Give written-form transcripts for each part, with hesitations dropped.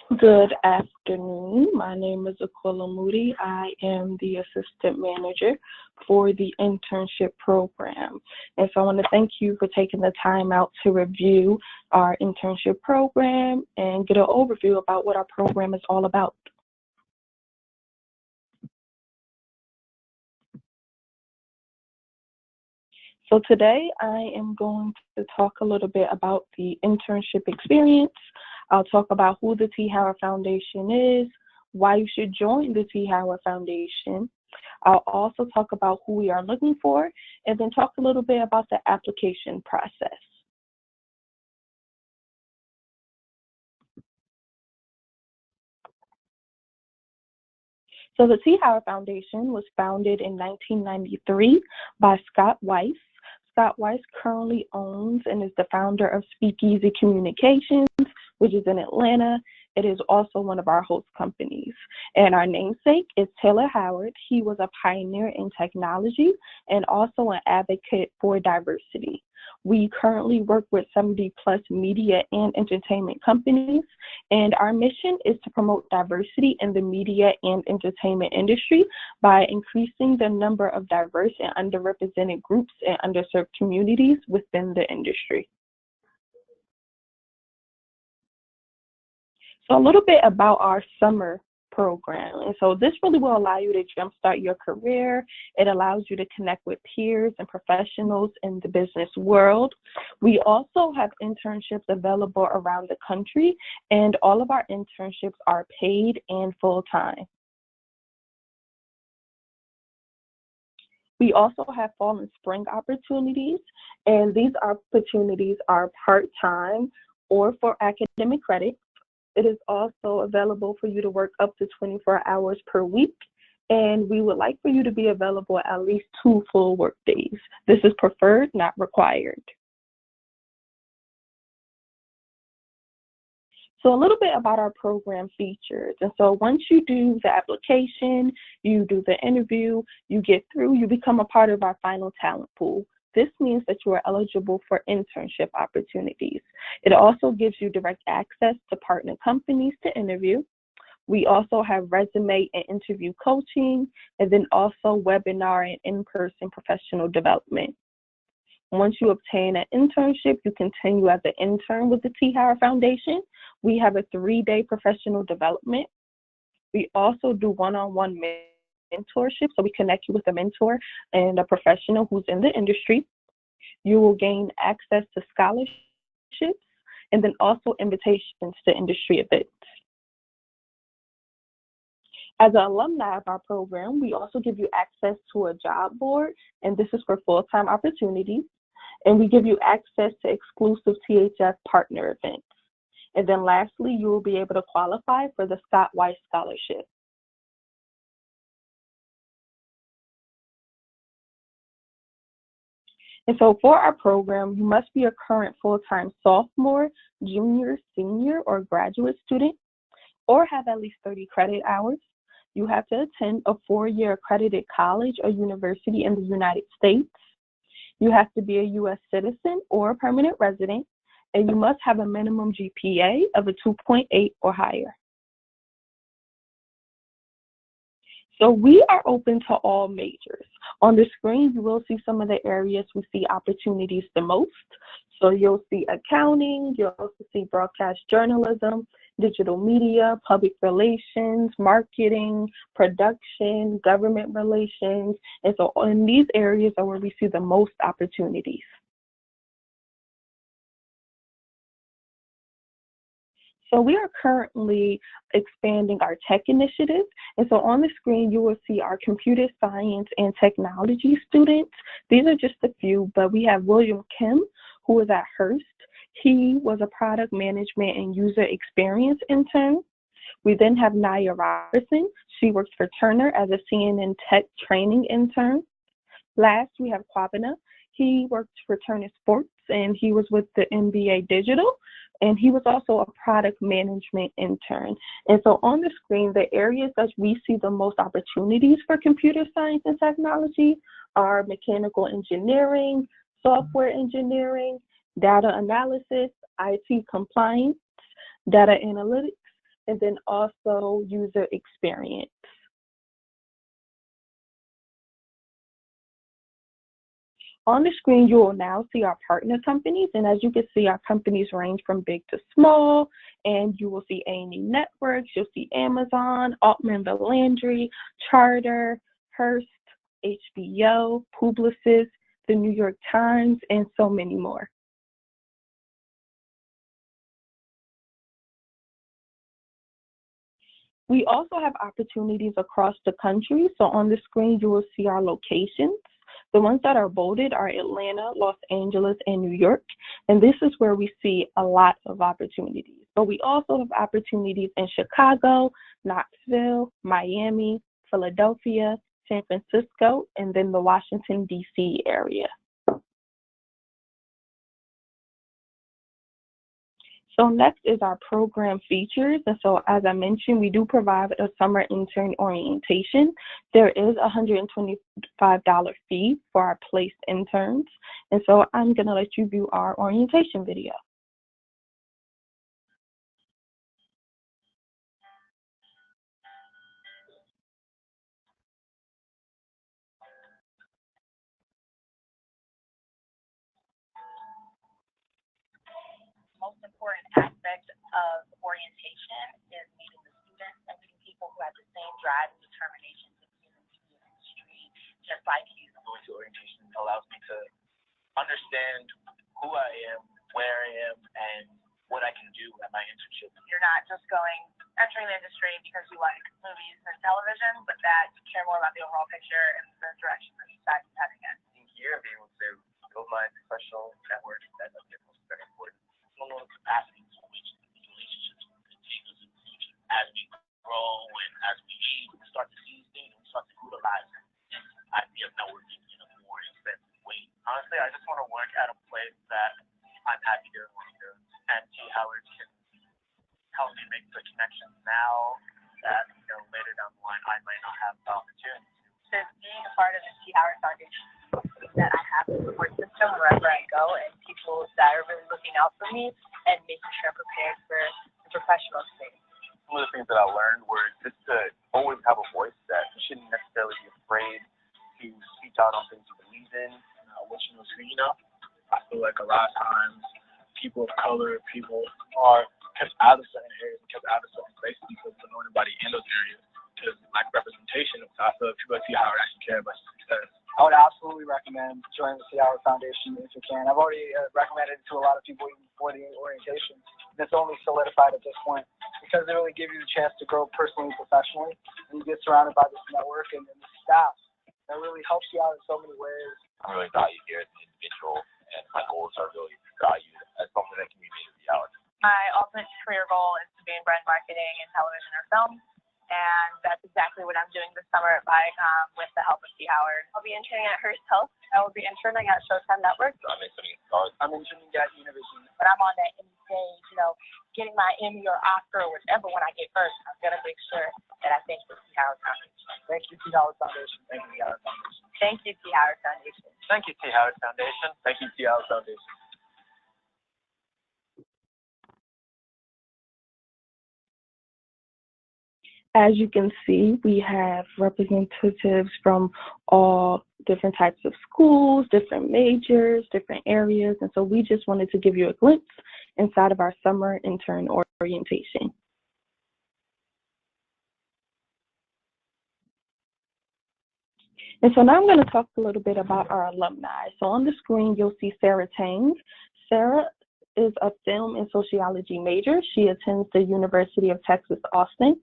Good afternoon. My name is Aquila Moody. I am the assistant manager for the internship program. And so I want to thank you for taking the time out to review our internship program and get an overview about what our program is all about. So today I am going to talk a little bit about the internship experience. I'll talk about who the T. Howard Foundation is, why you should join the T. Howard Foundation. I'll also talk about who we are looking for, and then talk a little bit about the application process. So the T. Howard Foundation was founded in 1993 by Scott Weiss. Scott Weiss currently owns and is the founder of Speakeasy Communications, which is in Atlanta. It is also one of our host companies. And our namesake is Taylor Howard. He was a pioneer in technology and also an advocate for diversity. We currently work with 70+ media and entertainment companies, and our mission is to promote diversity in the media and entertainment industry by increasing the number of diverse and underrepresented groups and underserved communities within the industry. So a little bit about our summer program. And so this really will allow you to jumpstart your career. It allows you to connect with peers and professionals in the business world. We also have internships available around the country, and all of our internships are paid and full-time. We also have fall and spring opportunities, and these opportunities are part-time or for academic credit. It is also available for you to work up to 24 hours per week, and we would like for you to be available at least 2 full work days. This is preferred, not required. So a little bit about our program features. And so once you do the application, you do the interview, you get through, you become a part of our final talent pool. This means that you are eligible for internship opportunities. It also gives you direct access to partner companies to interview. We also have resume and interview coaching, and then also webinar and in-person professional development. Once you obtain an internship, you continue as an intern with the T. Howard Foundation. We have a 3-day professional development. We also do one-on-one mentorship, so we connect you with a mentor and a professional who's in the industry. You will gain access to scholarships and then also invitations to industry events. As an alumni of our program, we also give you access to a job board, and this is for full-time opportunities. And we give you access to exclusive THF partner events. And then lastly, you will be able to qualify for the Scott Weiss Scholarship. And so for our program, you must be a current full-time sophomore, junior, senior, or graduate student, or have at least 30 credit hours. You have to attend a 4-year accredited college or university in the United States. You have to be a U.S. citizen or a permanent resident, and you must have a minimum GPA of a 2.8 or higher. So we are open to all majors. On the screen, you will see some of the areas we see opportunities the most. So you'll see accounting, you'll also see broadcast journalism, digital media, public relations, marketing, production, government relations. And so in these areas are where we see the most opportunities. So we are currently expanding our tech initiative. And so on the screen, you will see our computer science and technology students. These are just a few, but we have William Kim, who is at Hearst. He was a product management and user experience intern. We then have Naya Robertson. She works for Turner as a CNN tech training intern. Last, we have Kwabena. He worked for Turner Sports, and he was with the NBA Digital. And he was also a product management intern. And so on the screen, the areas that we see the most opportunities for computer science and technology are mechanical engineering, software engineering, data analysis, IT compliance, data analytics, and then also user experience. On the screen, you will now see our partner companies, and as you can see, our companies range from big to small, and you will see A&E Networks, you'll see Amazon, Altman Landry, Charter, Hearst, HBO, Publicis, the New York Times, and so many more. We also have opportunities across the country, so on the screen, you will see our locations. The ones that are bolded are Atlanta, Los Angeles, and New York, and this is where we see a lot of opportunities. But we also have opportunities in Chicago, Knoxville, Miami, Philadelphia, San Francisco, and then the Washington, D.C. area. So next is our program features. And so as I mentioned, we do provide a summer intern orientation. There is a $125 fee for our placed interns. And so I'm gonna let you view our orientation video. Most important aspect of orientation is meeting the students and meeting people who have the same drive and determination to be in the media industry, just like you. Going to orientation allows me to understand who I am, where I am, and what I can do at my internship. You're not just entering the industry because you like movies and television, but that you care more about the overall picture and the direction that society is heading in. Being here, being able to build my professional network, that's very important. I don't know the capacity to which these relationships can take us in the future. As we grow and as we age, we start to see these things and we start to utilize this idea of networking in a more expensive way. Honestly, I just want to work at a place that I'm happy to and see how it can help me make the connections now that later down the line I might not have the opportunity to. Being a part of the T. Howard Foundation means that I have a support system wherever I go and people that are really looking out for me and making sure I'm prepared for the professional space. Some of the things that I learned were just to always have a voice, that you shouldn't necessarily be afraid to speak out on things you believe in, what you know is who you know. I feel like a lot of times people of color, people are kept out of certain areas and kept out of certain places because they don't know anybody in those areas because lack of representation. I feel like people like T. Howard actually care about success. I would absolutely recommend joining the T. Howard Foundation if you can. I've already recommended it to a lot of people even before the orientation. It's only solidified at this point because they really give you the chance to grow personally and professionally, and you get surrounded by this network and the staff that really helps you out in so many ways. I'm really valued here as an individual, and my goals are really valued as something that can be made a reality. My ultimate career goal is to be in brand marketing and television or film. And that's exactly what I'm doing this summer at Viacom with the help of T. Howard. I'll be interning at Hearst Health. I will be interning at Showtime Network. I'm interning at Stars. I'm interning at Univision. When I'm on that Emmy stage, getting my Emmy or Oscar or whichever one I get first, I'm going to make sure that I thank the T. Howard Foundation. Thank you, T. Howard Foundation. Thank you, T. Howard Foundation. Thank you, T. Howard Foundation. Thank you, T. Howard Foundation. Thank you, T. Howard Foundation. As you can see, we have representatives from all different types of schools, different majors, different areas, and so we just wanted to give you a glimpse inside of our summer intern orientation. And so now I'm going to talk a little bit about our alumni. So on the screen, you'll see Sarah Tang. Sarah is a film and sociology major. She attends the University of Texas, Austin.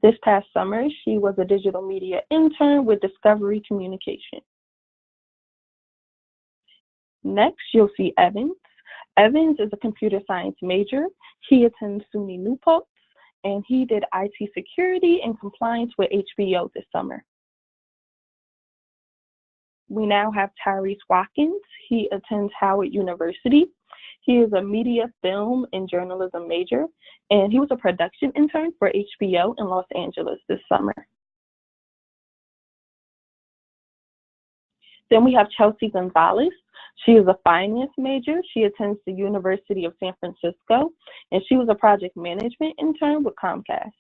This past summer, she was a digital media intern with Discovery Communication. Next, you'll see Evans. Evans is a computer science major. He attends SUNY New Paltz, and he did IT security and compliance with HBO this summer. We now have Tyrese Watkins. He attends Howard University. He is a media, film, and journalism major, and he was a production intern for HBO in Los Angeles this summer. Then we have Chelsea Gonzalez. She is a finance major. She attends the University of San Francisco, and she was a project management intern with Comcast.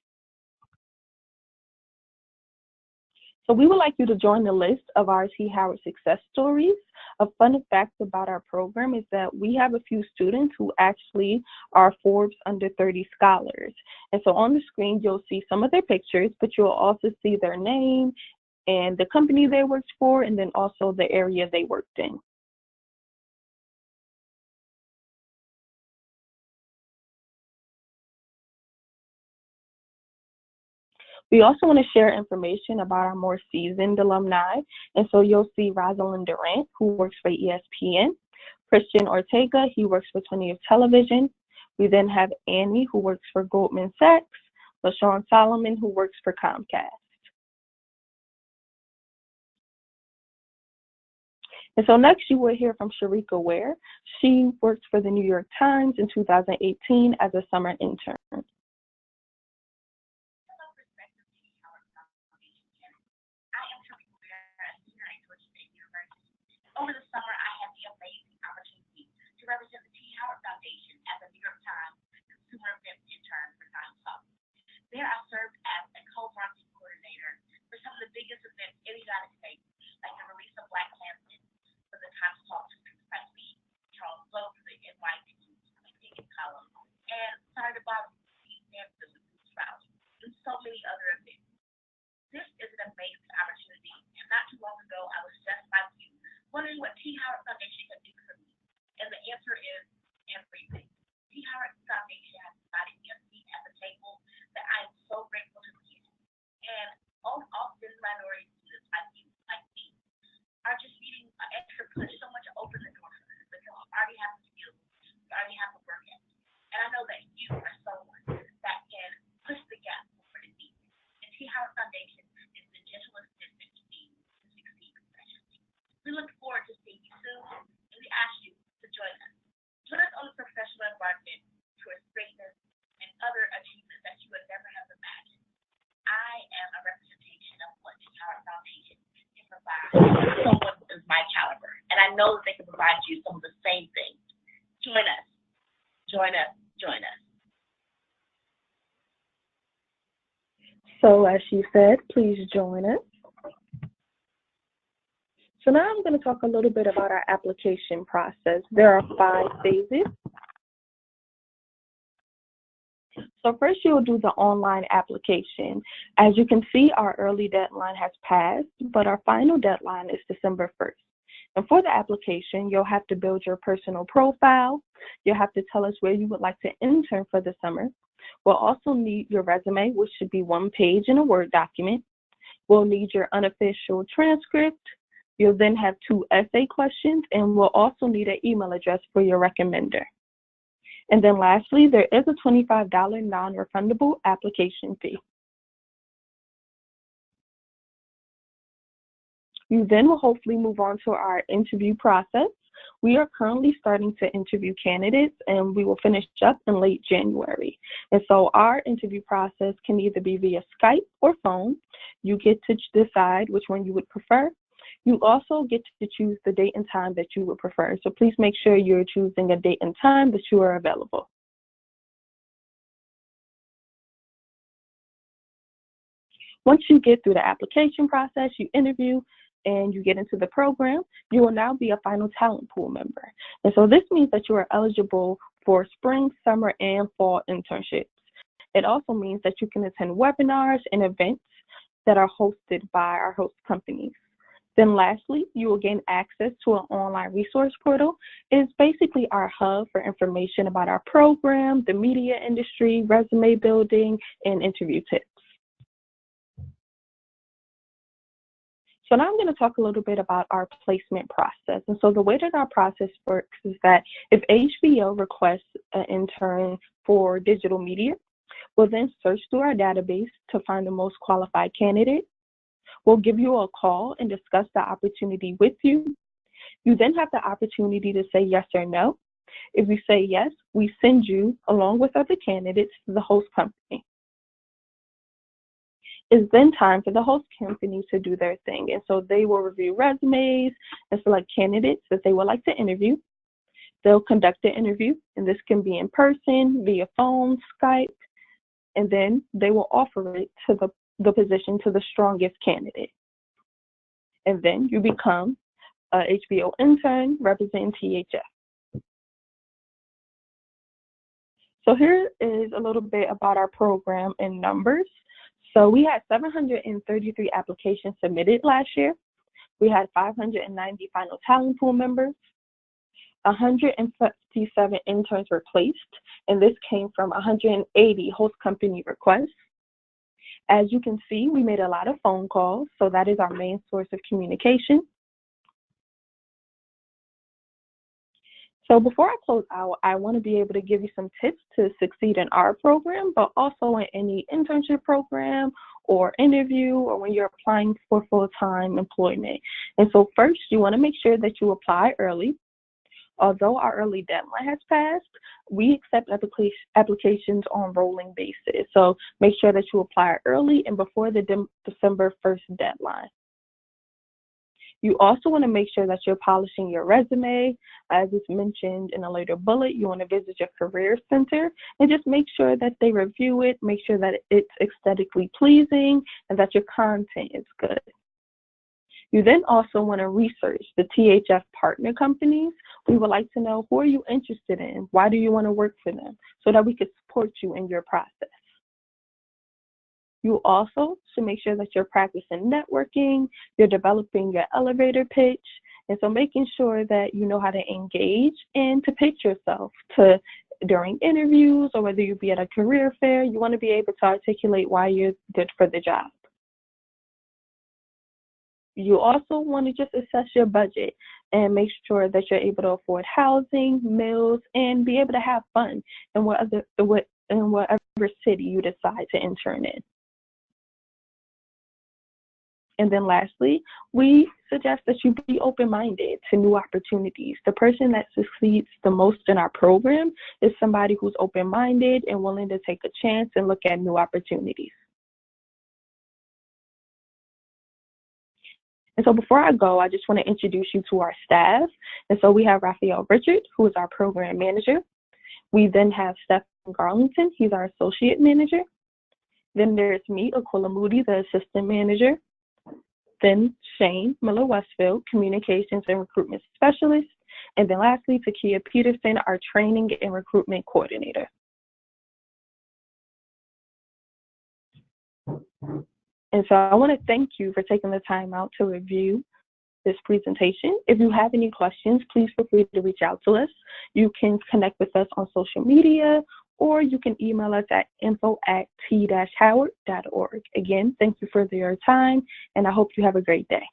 So we would like you to join the list of our T. Howard success stories. A fun fact about our program is that we have a few students who actually are Forbes Under 30 scholars. And so on the screen, you'll see some of their pictures, but you'll also see their name and the company they worked for, and then also the area they worked in. We also want to share information about our more seasoned alumni. And so you'll see Rosalind Durant, who works for ESPN. Christian Ortega, he works for 20th Television. We then have Annie, who works for Goldman Sachs. LaShawn Solomon, who works for Comcast. And so next you will hear from Sharika Ware. She worked for the New York Times in 2018 as a summer intern. Over the summer, I had the amazing opportunity to represent the T. Howard Foundation as a New York Times consumer events intern for Times Talk. There, I served as a co-marketing coordinator for some of the biggest events in the United States, like the release of Black Klansman for the Times Talk Press Week, Charles Blow for the NYT Opinion column, and Sorry to Bother Steve Sampson with Food Sprouts, and so many other events. This is an amazing opportunity, and not too long ago, I was just like you, wondering what T. Howard Foundation can do for me. And the answer is everything. T. Howard Foundation has provided me a seat at the table that I am so grateful to be in. And often minority students like you, like me, are just needing an extra push, someone to open the door for them because you already have the skills, you already have the work ethic. And I know that you are someone that can push the gap for the need. And T. Howard Foundation is the gentle assistant to me to succeed professionally. We look forward to seeing you soon, and we ask you to join us. Join us on the professional embarkment towards greatness and other achievements that you would never have imagined. I am a representation of what the Howard Foundation can provide someone of my caliber, and I know that they can provide you some of the same things. Join us, join us, join us. So as she said, please join us. So now I'm going to talk a little bit about our application process. There are 5 phases. So first you'll do the online application. As you can see, our early deadline has passed, but our final deadline is December 1st. And for the application, you'll have to build your personal profile. You'll have to tell us where you would like to intern for the summer. We'll also need your resume, which should be 1 page in a Word document. We'll need your unofficial transcript. You'll then have 2 essay questions, and we'll also need an email address for your recommender. And then lastly, there is a $25 non-refundable application fee. You then will hopefully move on to our interview process. We are currently starting to interview candidates, and we will finish up in late January. And so our interview process can either be via Skype or phone. You get to decide which one you would prefer. You also get to choose the date and time that you would prefer. So please make sure you're choosing a date and time that you are available. Once you get through the application process, you interview, and you get into the program, you will now be a final talent pool member. And so this means that you are eligible for spring, summer, and fall internships. It also means that you can attend webinars and events that are hosted by our host companies. Then lastly, you will gain access to an online resource portal. It is basically our hub for information about our program, the media industry, resume building, and interview tips. So now I'm going to talk a little bit about our placement process. And so the way that our process works is that if HBO requests an intern for digital media, we'll then search through our database to find the most qualified candidate. We'll give you a call and discuss the opportunity with you. You then have the opportunity to say yes or no. If you say yes, we send you, along with other candidates, to the host company. It's then time for the host company to do their thing. And so they will review resumes and select candidates that they would like to interview. They'll conduct the interview, and this can be in person, via phone, Skype, and then they will offer it to the position to the strongest candidate. And then you become a HBO intern representing THF. So here is a little bit about our program in numbers. So we had 733 applications submitted last year. We had 590 final talent pool members. 157 interns were placed, and this came from 180 host company requests. As you can see, we made a lot of phone calls, so that is our main source of communication. So before I close out, I want to be able to give you some tips to succeed in our program, but also in any internship program or interview or when you're applying for full-time employment. And so first, you want to make sure that you apply early. Although our early deadline has passed, we accept applications on rolling basis. So make sure that you apply early and before the December 1st deadline. You also want to make sure that you're polishing your resume. As is mentioned in a later bullet, you want to visit your career center and just make sure that they review it, make sure that it's aesthetically pleasing and that your content is good. You then also want to research the THF partner companies. We would like to know, who are you interested in? Why do you want to work for them? So that we could support you in your process. You also should make sure that you're practicing networking, you're developing your elevator pitch, and so making sure that you know how to engage and to pitch yourself during interviews or whether you be at a career fair. You want to be able to articulate why you're good for the job. You also want to just assess your budget and make sure that you're able to afford housing, meals, and be able to have fun in whatever city you decide to intern in. And then lastly, we suggest that you be open-minded to new opportunities. The person that succeeds the most in our program is somebody who's open-minded and willing to take a chance and look at new opportunities. And so before I go, I just want to introduce you to our staff. And so we have Raphael Richard, who is our program manager. We then have Stephen Garlington, he's our associate manager. Then there's me, Aquila Moody, the assistant manager. Then Shane Miller-Westfield, communications and recruitment specialist. And then lastly, Takia Peterson, our training and recruitment coordinator. And so I want to thank you for taking the time out to review this presentation. If you have any questions, please feel free to reach out to us. You can connect with us on social media, or you can email us at info@t-howard.org. Again, thank you for your time, and I hope you have a great day.